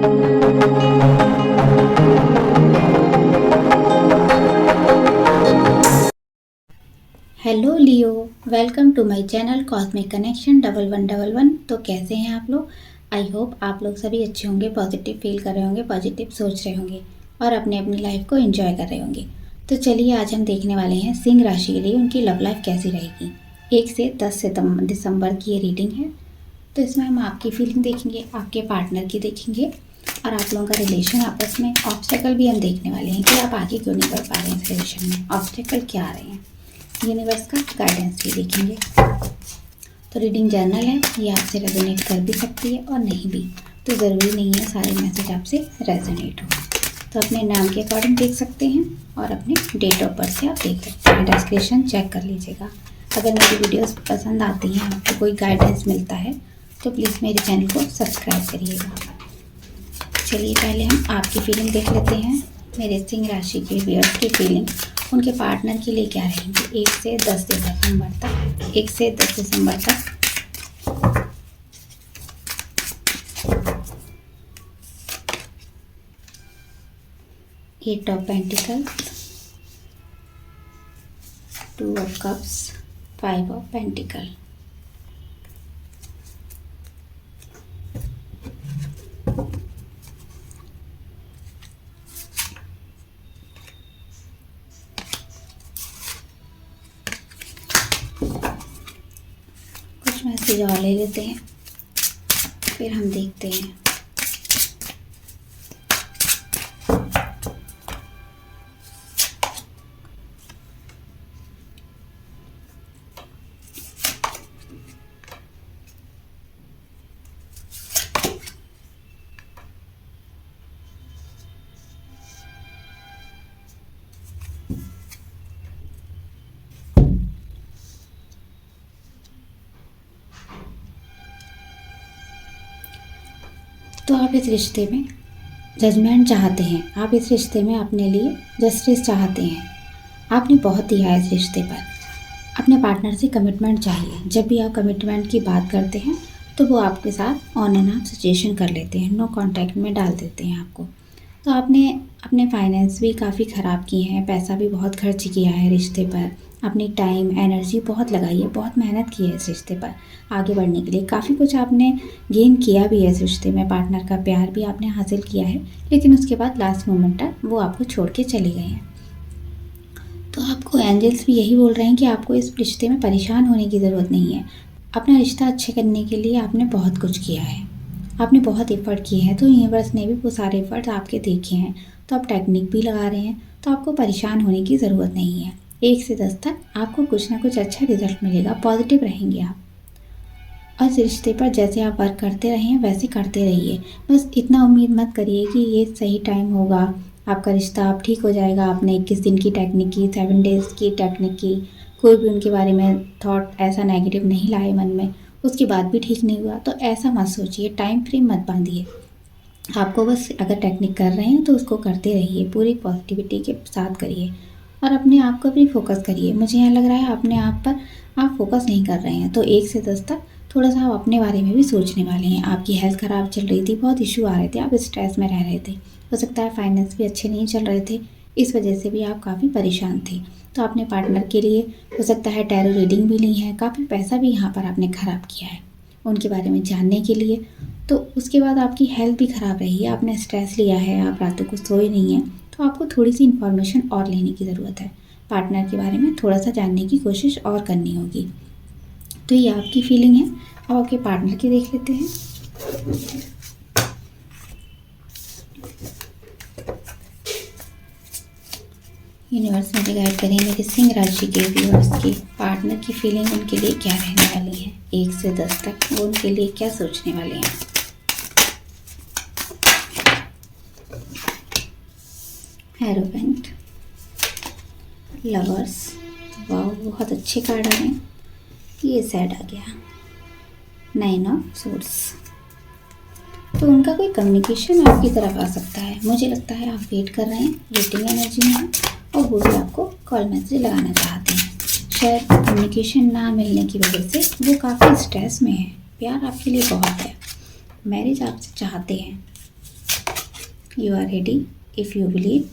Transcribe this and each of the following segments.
Hello Leo, welcome to my channel cosmic connection 1111। तो कैसे हैं आप लोग? आई होप आप लोग सभी अच्छे होंगे, पॉजिटिव फील कर रहे होंगे, पॉजिटिव सोच रहे होंगे और अपने अपनी लाइफ को एंजॉय कर रहे होंगे। तो चलिए आज हम देखने वाले हैं सिंह राशि के लिए उनकी लव लाइफ कैसी रहेगी। 1 से 10 दिसंबर की ये रीडिंग है। तो इसमें हम आपकी फीलिंग देखेंगे, आपके पार्टनर की देखेंगे और आप लोगों का रिलेशन आपस में। ऑब्स्टेकल भी हम देखने वाले हैं कि आप आगे क्यों नहीं बढ़ पा रहे हैं इस रिलेशन में, ऑब्स्टेकल क्या आ रहे हैं, यूनिवर्स का गाइडेंस भी देखेंगे। तो रीडिंग जर्नल है, ये आपसे रेजोनेट कर भी सकती है और नहीं भी, तो ज़रूरी नहीं है सारे मैसेज आपसे रेजोनेट हो। तो अपने नाम के अकॉर्डिंग देख सकते हैं और अपने डेट ऑफ बर्थ से आप देख सकते हैं। डिस्क्रिप्शन चेक कर लीजिएगा। अगर मेरी वीडियोस पसंद आती हैं, आपको कोई गाइडेंस मिलता है तो प्लीज़ मेरे चैनल को सब्सक्राइब करिएगा। चलिए पहले हम आपकी फीलिंग देख लेते हैं। मेरे सिंह राशि के व्यूअर्स की फीलिंग उनके पार्टनर के लिए क्या रहेंगी 1 से 10 दिसंबर तक। 1 से 10 दिसंबर तक eight of pentacles, 2 of cups, 5 of pentacle. कुछ मैसेज और ले लेते हैं, फिर हम देखते हैं। तो आप इस रिश्ते में जजमेंट चाहते हैं, आप इस रिश्ते में अपने लिए जस्टिस चाहते हैं। आपने बहुत दिया है इस रिश्ते पर। अपने पार्टनर से कमिटमेंट चाहिए। जब भी आप कमिटमेंट की बात करते हैं तो वो आपके साथ ऑन एंड ऑफ सिचुएशन कर लेते हैं, नो कांटेक्ट में डाल देते हैं आपको। तो आपने अपने फाइनेंस भी काफ़ी ख़राब किए हैं, पैसा भी बहुत खर्च किया है रिश्ते पर, अपनी टाइम एनर्जी बहुत लगाई है, बहुत मेहनत की है इस रिश्ते पर आगे बढ़ने के लिए। काफ़ी कुछ आपने गेन किया भी है इस रिश्ते में, पार्टनर का प्यार भी आपने हासिल किया है, लेकिन उसके बाद लास्ट मोमेंट तक वो आपको छोड़ के चले गए हैं। तो आपको एंजल्स भी यही बोल रहे हैं कि आपको इस रिश्ते में परेशान होने की ज़रूरत नहीं है। अपना रिश्ता अच्छे करने के लिए आपने बहुत कुछ किया है, आपने बहुत एफर्ट किए हैं, तो यूनिवर्स ने भी वो सारे एफर्ट्स आपके देखे हैं। तो आप टेक्निक भी लगा रहे हैं, तो आपको परेशान होने की ज़रूरत नहीं है। 1 से 10 तक आपको कुछ ना कुछ अच्छा रिजल्ट मिलेगा, पॉजिटिव रहेंगे आप। और इस रिश्ते पर जैसे आप वर्क करते रहे हैं वैसे करते रहिए। बस इतना उम्मीद मत करिए कि ये सही टाइम होगा, आपका रिश्ता आप ठीक हो जाएगा। आपने 21 दिन की टेक्निक की, 7 डेज़ की टेक्निक की, कोई भी उनके बारे में थॉट ऐसा नेगेटिव नहीं लाए मन में, उसके बाद भी ठीक नहीं हुआ। तो ऐसा मत सोचिए, टाइम फ्रेम मत बांधिए। आपको बस अगर टेक्निक कर रहे हैं तो उसको करते रहिए, पूरी पॉजिटिविटी के साथ करिए और अपने आप को भी फोकस करिए। मुझे यहाँ लग रहा है अपने आप पर आप फोकस नहीं कर रहे हैं। तो 1 से 10 तक थोड़ा सा आप अपने बारे में भी सोचने वाले हैं। आपकी हेल्थ ख़राब चल रही थी, बहुत इशू आ रहे थे, आप स्ट्रेस में रह रहे थे, हो सकता है फाइनेंस भी अच्छे नहीं चल रहे थे, इस वजह से भी आप काफ़ी परेशान थे। तो आपने पार्टनर के लिए हो सकता है टैरो रीडिंग भी ली है, काफ़ी पैसा भी यहाँ पर आपने ख़राब किया है उनके बारे में जानने के लिए। तो उसके बाद आपकी हेल्थ भी ख़राब रही है, आपने स्ट्रेस लिया है, आप रातों को सोए नहीं हैं। तो आपको थोड़ी सी इन्फॉर्मेशन और लेने की ज़रूरत है, पार्टनर के बारे में थोड़ा सा जानने की कोशिश और करनी होगी। तो ये आपकी फीलिंग है। अब आपके पार्टनर की देख लेते हैं। यूनिवर्स मुझे गाइड करें मेरे सिंह राशि के व्यूअर्स की पार्टनर की फीलिंग उनके लिए क्या रहने वाली है 1 से 10 तक, वो उनके लिए क्या सोचने वाले हैं। हेरोपेंट, लवर्स, वाह बहुत अच्छे कार्ड आ रहे हैं। ये सैड आ गया, 9 ऑफ सोर्ड्स। तो उनका कोई कम्युनिकेशन आपकी तरफ आ सकता है। मुझे लगता है आप वेट कर रहे हैं, वेटिंग एनर्जी में है और वो भी आपको कॉल मैसेज लगाना चाहते हैं। शायद कम्युनिकेशन ना मिलने की वजह से वो काफ़ी स्ट्रेस में है। प्यार आपके लिए बहुत है, मैरिज आपसे चाहते हैं। You are ready if you believe.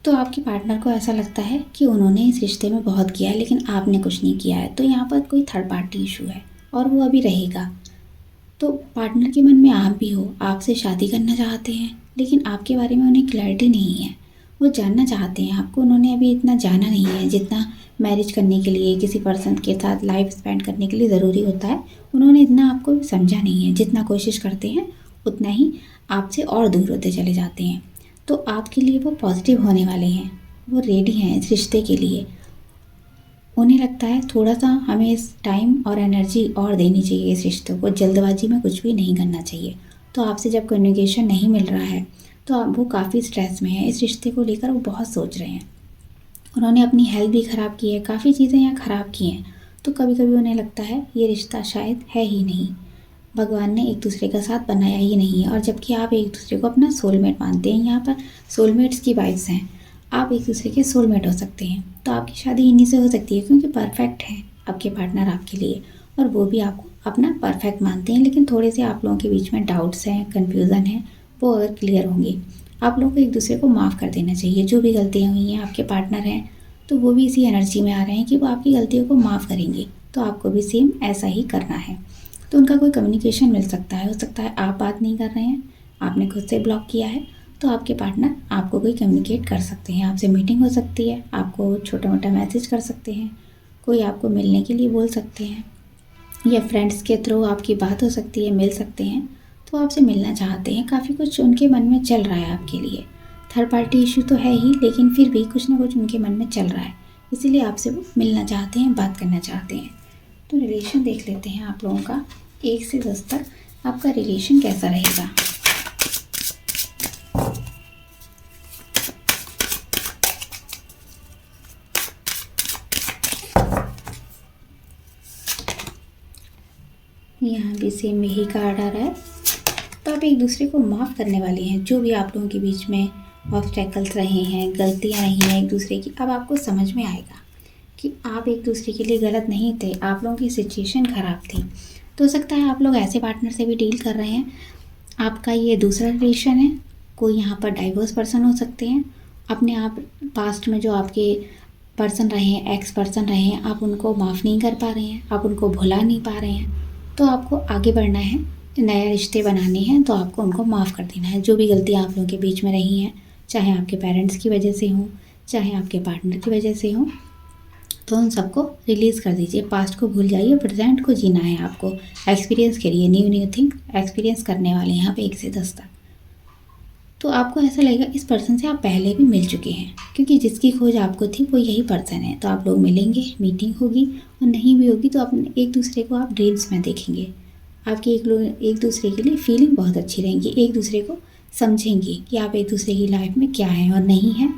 तो आपके पार्टनर को ऐसा लगता है कि उन्होंने इस रिश्ते में बहुत किया है लेकिन आपने कुछ नहीं किया है, तो यहाँ पर कोई थर्ड पार्टी इशू है और वो अभी रहेगा। तो पार्टनर के मन में आप भी हो, आपसे शादी करना चाहते हैं लेकिन आपके बारे में उन्हें क्लैरिटी नहीं है। वो जानना चाहते हैं आपको, उन्होंने अभी इतना जाना नहीं है जितना मैरिज करने के लिए, किसी पर्सन के साथ लाइफ स्पेंड करने के लिए ज़रूरी होता है। उन्होंने इतना आपको समझा नहीं है, जितना कोशिश करते हैं उतना ही आपसे और दूर होते चले जाते हैं। तो आपके लिए वो पॉजिटिव होने वाले हैं, वो रेडी हैं इस रिश्ते के लिए। उन्हें लगता है थोड़ा सा हमें इस टाइम और एनर्जी और देनी चाहिए इस रिश्ते को, जल्दबाजी में कुछ भी नहीं करना चाहिए। तो आपसे जब कम्युनिकेशन नहीं मिल रहा है तो वो काफ़ी स्ट्रेस में है, इस रिश्ते को लेकर वो बहुत सोच रहे हैं। उन्होंने अपनी हेल्थ भी ख़राब की है, काफ़ी चीज़ें यहाँ ख़राब की हैं। तो कभी कभी उन्हें लगता है ये रिश्ता शायद है ही नहीं, भगवान ने एक दूसरे का साथ बनाया ही नहीं है। और जबकि आप एक दूसरे को अपना सोलमेट मानते हैं, यहाँ पर सोलमेट्स की वाइब्स हैं, आप एक दूसरे के सोलमेट हो सकते हैं। तो आपकी शादी इन्हीं से हो सकती है क्योंकि परफेक्ट है आपके पार्टनर आपके लिए और वो भी आपको अपना परफेक्ट मानते हैं। लेकिन थोड़े से आप लोगों के बीच में डाउट्स हैं, कन्फ्यूज़न है, वो अगर क्लियर होंगे, आप लोगों को एक दूसरे को माफ़ कर देना चाहिए। जो भी गलतियाँ हुई हैं, आपके पार्टनर हैं तो वो भी इसी एनर्जी में आ रहे हैं कि वो आपकी गलतियों को माफ़ करेंगे, तो आपको भी सेम ऐसा ही करना है। तो उनका कोई कम्युनिकेशन मिल सकता है, हो सकता है आप बात नहीं कर रहे हैं, आपने खुद से ब्लॉक किया है, तो आपके पार्टनर आपको कोई कम्युनिकेट कर सकते हैं, आपसे मीटिंग हो सकती है, आपको छोटा मोटा मैसेज कर सकते हैं, कोई आपको मिलने के लिए बोल सकते हैं, या फ्रेंड्स के थ्रू आपकी बात हो सकती है, मिल सकते हैं। तो आपसे मिलना चाहते हैं, काफ़ी कुछ उनके मन में चल रहा है आपके लिए। थर्ड पार्टी इशू तो है ही, लेकिन फिर भी कुछ ना कुछ उनके मन में चल रहा है, इसीलिए आपसे वो मिलना चाहते हैं, बात करना चाहते हैं। तो रिलेशन देख लेते हैं आप लोगों का 1 से 10 तक आपका रिलेशन कैसा रहेगा। यहाँ भी सेम यही कार्ड आ रहा है। तो आप एक दूसरे को माफ़ करने वाले हैं, जो भी आप लोगों के बीच में ऑब्स्टेकल्स रहे हैं, गलतियाँ रही हैं एक दूसरे की, अब आपको समझ में आएगा कि आप एक दूसरे के लिए गलत नहीं थे, आप लोगों की सिचुएशन ख़राब थी। तो हो सकता है आप लोग ऐसे पार्टनर से भी डील कर रहे हैं, आपका ये दूसरा रिलेशन है, कोई यहाँ पर डाइवर्स पर्सन हो सकते हैं, अपने आप पास्ट में जो आपके पर्सन रहे हैं, एक्स पर्सन रहे हैं, आप उनको माफ़ नहीं कर पा रहे हैं, आप उनको भुला नहीं पा रहे हैं। तो आपको आगे बढ़ना है, नए रिश्ते बनाने हैं, तो आपको उनको माफ़ कर देना है। जो भी गलतियाँ आप लोगों के बीच में रही हैं, चाहे आपके पेरेंट्स की वजह से हों, चाहे आपके पार्टनर की वजह से हों, तो उन सबको रिलीज़ कर दीजिए। पास्ट को भूल जाइए, प्रेजेंट को जीना है आपको। एक्सपीरियंस करिए, न्यू थिंग एक्सपीरियंस करने वाले हैं यहाँ पे 1 से 10 तक। तो आपको ऐसा लगेगा इस पर्सन से आप पहले भी मिल चुके हैं, क्योंकि जिसकी खोज आपको थी वो यही पर्सन है। तो आप लोग मिलेंगे, मीटिंग होगी, और नहीं भी होगी तो अपने एक दूसरे को आप ड्रीम्स में देखेंगे। आपकी एक दूसरे के लिए फीलिंग बहुत अच्छी रहेंगी, एक दूसरे को समझेंगे कि आप एक दूसरे की लाइफ में क्या है और नहीं है,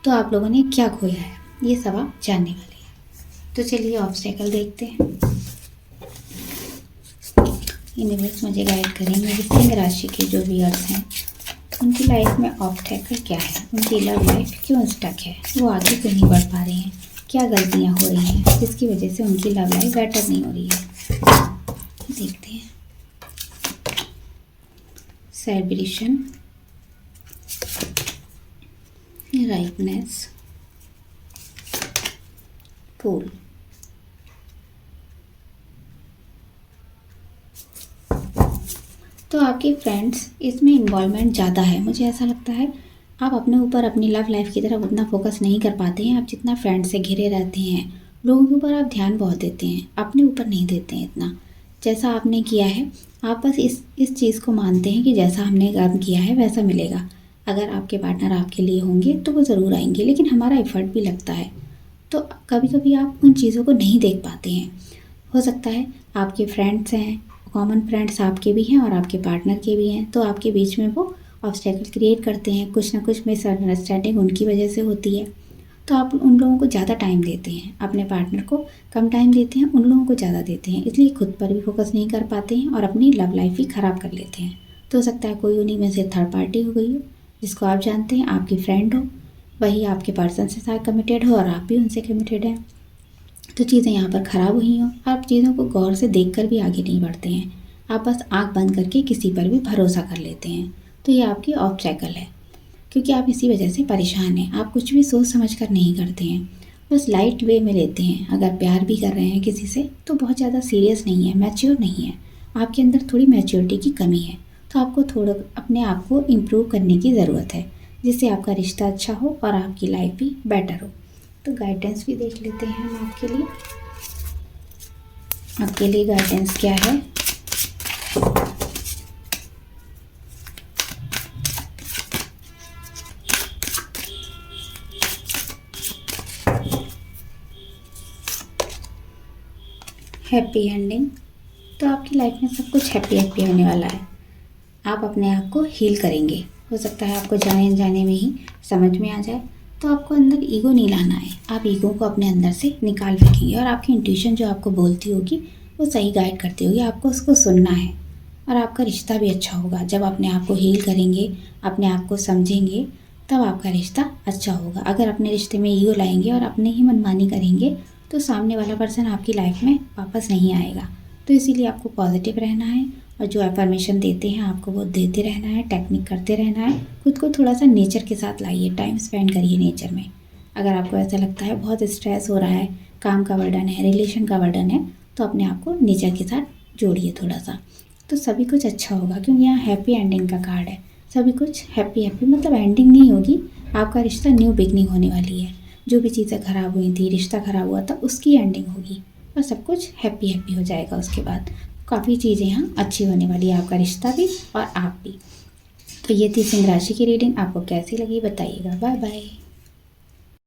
तो आप लोगों ने क्या खोया है, ये सब आप जानने वाले हैं। तो चलिए ऑब्स्टेकल देखते हैं। यूनिवर्स मुझे गाइड करेंगे मेरी सिंह राशि के जो व्यूअर्स हैं, उनकी लाइफ में ऑब्स्टेकल क्या है, उनकी लव लाइफ क्यों स्टक है, वो आगे क्यों नहीं बढ़ पा रहे हैं, क्या गलतियाँ हो रही हैं जिसकी वजह से उनकी लव लाइफ बेटर नहीं हो रही है। देखते हैं। सेलिब्रेशन, राइटनेस, फूल। तो आपके फ्रेंड्स इसमें इन्वॉल्वमेंट ज़्यादा है, मुझे ऐसा लगता है आप अपने ऊपर, अपनी लव लाइफ की तरफ उतना फोकस नहीं कर पाते हैं। आप जितना फ्रेंड से घिरे रहते हैं, लोगों के ऊपर आप ध्यान बहुत देते हैं, अपने ऊपर नहीं देते हैं इतना। जैसा आपने किया है, आप बस इस चीज़ को मानते हैं कि जैसा हमने काम किया है वैसा मिलेगा। अगर आपके पार्टनर आपके लिए होंगे तो वो ज़रूर आएंगे, लेकिन हमारा एफर्ट भी लगता है, तो कभी कभी आप उन चीज़ों को नहीं देख पाते हैं। हो सकता है आपके फ्रेंड्स हैं, कॉमन फ्रेंड्स आपके भी हैं और आपके पार्टनर के भी हैं, तो आपके बीच में वो ऑब्स्टेकल क्रिएट करते हैं, कुछ ना कुछ मिसअंडरस्टैंडिंग उनकी वजह से होती है। तो आप उन लोगों को ज़्यादा टाइम देते हैं, अपने पार्टनर को कम टाइम देते हैं, उन लोगों को ज़्यादा देते हैं, इसलिए खुद पर भी फोकस नहीं कर पाते हैं और अपनी लव लाइफ भी ख़राब कर लेते हैं। तो हो सकता है कोई उन्हीं में से थर्ड पार्टी हो गई हो, जिसको आप जानते हैं, आपकी फ्रेंड हो, वही आपके पर्सन से साथ कमिटेड हो और आप भी उनसे कमिटेड हैं। तो चीज़ें यहाँ पर ख़राब हुई हों, आप चीज़ों को गौर से देखकर भी आगे नहीं बढ़ते हैं। आप बस आँख बंद करके किसी पर भी भरोसा कर लेते हैं। तो ये आपकी ऑब्स्टैकल है, क्योंकि आप इसी वजह से परेशान हैं। आप कुछ भी सोच समझ कर नहीं करते हैं, बस लाइट वे में लेते हैं। अगर प्यार भी कर रहे हैं किसी से तो बहुत ज़्यादा सीरियस नहीं है, मैच्योर नहीं है। आपके अंदर थोड़ी मैच्योरिटी की कमी है, तो आपको थोड़ा अपने आप को इम्प्रूव करने की ज़रूरत है, जिससे आपका रिश्ता अच्छा हो और आपकी लाइफ भी बेटर हो। तो गाइडेंस भी देख लेते हैं हम आपके लिए। आपके लिए गाइडेंस क्या है? Happy ending. तो आपकी लाइफ में सब कुछ हैप्पी हैप्पी होने वाला है। आप अपने आप को हील करेंगे। हो सकता है आपको जाने अनजाने में ही समझ में आ जाए। तो आपको अंदर ईगो नहीं लाना है। आप ईगो को अपने अंदर से निकाल फेंकेंगे और आपकी इंट्यूशन जो आपको बोलती होगी वो सही गाइड करती होगी। आपको उसको सुनना है और आपका रिश्ता भी अच्छा होगा। जब अपने आप को हील करेंगे, अपने आप को समझेंगे, तब आपका रिश्ता अच्छा होगा। अगर अपने रिश्ते में ईगो लाएंगे और अपने ही मनमानी करेंगे तो सामने वाला पर्सन आपकी लाइफ में वापस नहीं आएगा। तो इसीलिए आपको पॉजिटिव रहना है और जो अफर्मेशन देते हैं आपको वो देते रहना है, टेक्निक करते रहना है। खुद को थोड़ा सा नेचर के साथ लाइए, टाइम स्पेंड करिए नेचर में। अगर आपको ऐसा लगता है बहुत स्ट्रेस हो रहा है, काम का बर्डन है, रिलेशन का बर्डन है, तो अपने आप को नेचर के साथ जोड़िए थोड़ा सा, तो सभी कुछ अच्छा होगा। क्योंकि यहाँ हैप्पी एंडिंग का कार्ड है। सभी कुछ हैप्पी हैप्पी, मतलब एंडिंग नहीं होगी, आपका रिश्ता न्यू बिगनिंग होने वाली है। जो भी चीज़ें ख़राब हुई थी, रिश्ता ख़राब हुआ था, उसकी एंडिंग होगी और सब कुछ हैप्पी हैप्पी हो जाएगा। उसके बाद काफ़ी चीज़ें यहाँ अच्छी होने वाली है, आपका रिश्ता भी और आप भी। तो ये थी सिंह राशि की रीडिंग। आपको कैसी लगी बताइएगा। Bye bye.